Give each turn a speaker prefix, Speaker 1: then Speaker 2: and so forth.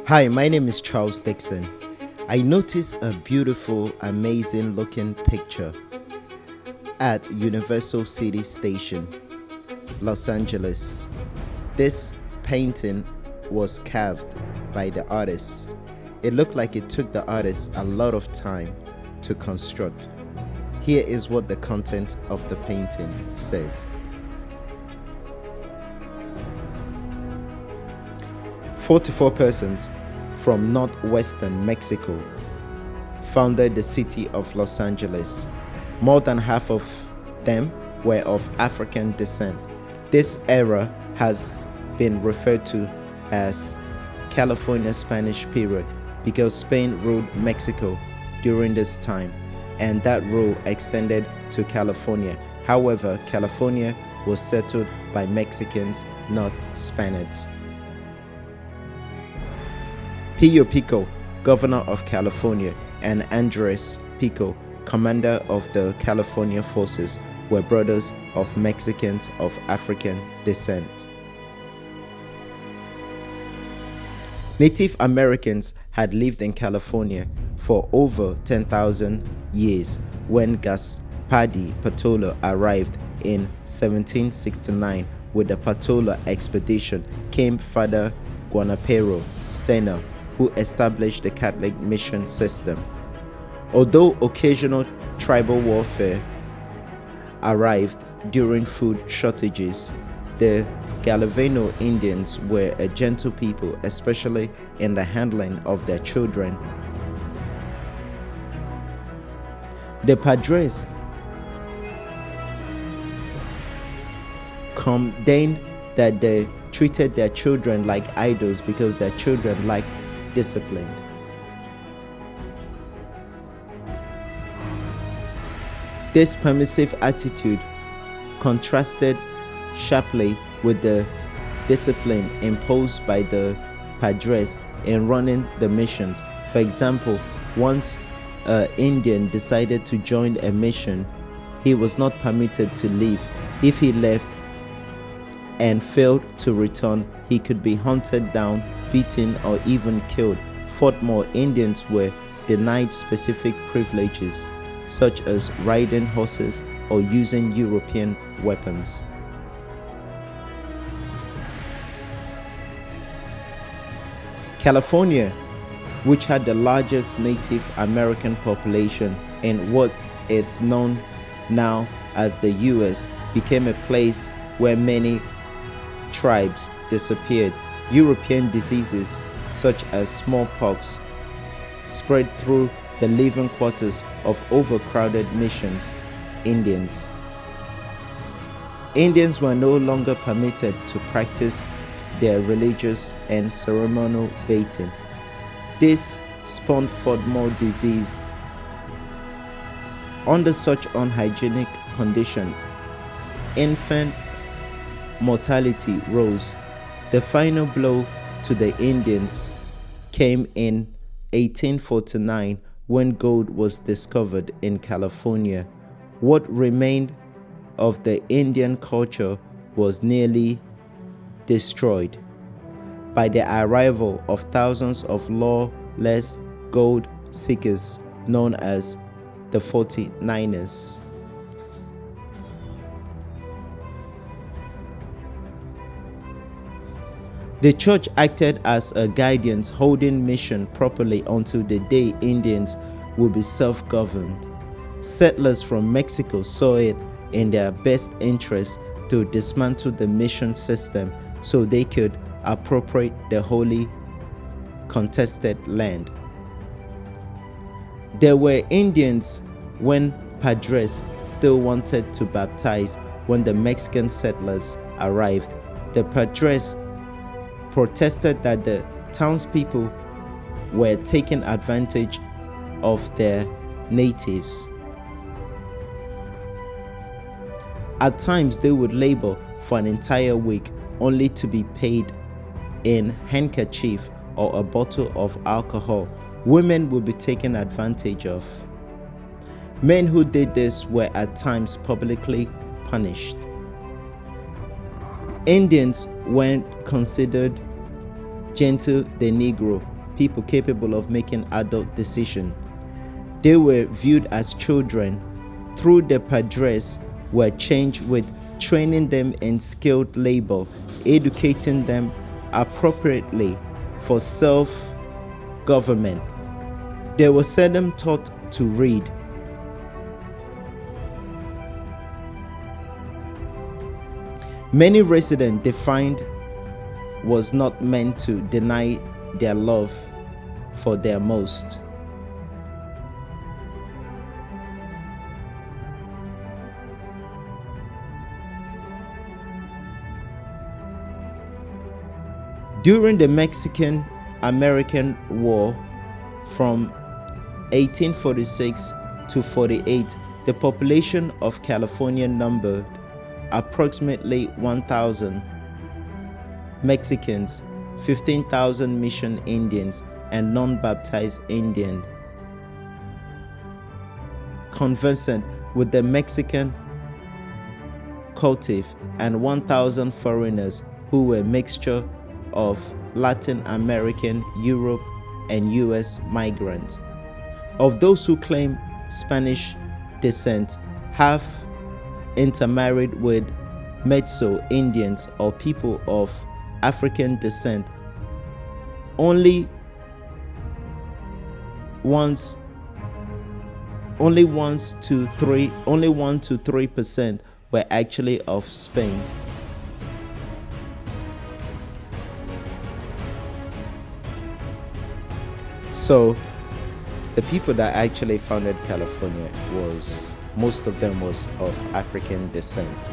Speaker 1: Hi, my name is Charles Dixon. I noticed a beautiful, amazing looking picture at Universal City Station, Los Angeles. This painting was carved by the artist. It looked like it took the artist a lot of time to construct. Here is what the content of the painting says. 44 persons from northwestern Mexico founded the city of Los Angeles. More than half of them were of African descent. This era has been referred to as California Spanish period because Spain ruled Mexico during this time, and that rule extended to California. However, California was settled by Mexicans, not Spaniards. Pio Pico, governor of California, and Andres Pico, commander of the California forces, were brothers of Mexicans of African descent. Native Americans had lived in California for over 10,000 years. When Gaspar Patola arrived in 1769 with the Patola expedition, came Father Guanapero Sena, who established the Catholic mission system. Although occasional tribal warfare arrived during food shortages, the Galaveno Indians were a gentle people, especially in the handling of their children. The Padres complained that they treated their children like idols because their children lacked discipline. This permissive attitude contrasted sharply with the discipline imposed by the Padres in running the missions. For example, once an Indian decided to join a mission, he was not permitted to leave. If he left and failed to return, he could be hunted down, beaten, or even killed. Furthermore, Indians were denied specific privileges, such as riding horses or using European weapons. California, which had the largest Native American population in what is known now as the US, became a place where many tribes disappeared. European diseases such as smallpox spread through the living quarters of overcrowded missions. Indians were no longer permitted to practice their religious and ceremonial bathing. This spawned forth more disease. Under such unhygienic condition, infant mortality rose. The final blow to the Indians came in 1849 when gold was discovered in California. What remained of the Indian culture was nearly destroyed by the arrival of thousands of lawless gold seekers known as the 49ers. The church acted as a guardian, holding mission properly until the day Indians would be self-governed. Settlers from Mexico saw it in their best interest to dismantle the mission system so they could appropriate the wholly contested land. There were Indians when Padres still wanted to baptize. When the Mexican settlers arrived, the Padres protested that the townspeople were taking advantage of their natives. At times, they would labor for an entire week only to be paid in handkerchief or a bottle of alcohol. Women would be taken advantage of. Men who did this were at times publicly punished. Indians were considered gentle de Negro people capable of making adult decisions. They were viewed as children. Through the Padres were changed with training them in skilled labor, educating them appropriately for self-government. They were seldom taught to read. Many residents defined was not meant to deny their love for their most. During the Mexican-American War from 1846 to 48, the population of California numbered approximately 1,000 Mexicans, 15,000 Mission Indians, and non-baptized Indians, conversant with the Mexican cultive, and 1,000 foreigners who were a mixture of Latin American, Europe, and US migrants. Of those who claim Spanish descent, half intermarried with Mezzo Indians or people of African descent. Only 1 to 3% were actually of Spain. So the people that actually founded California most of them was of African descent.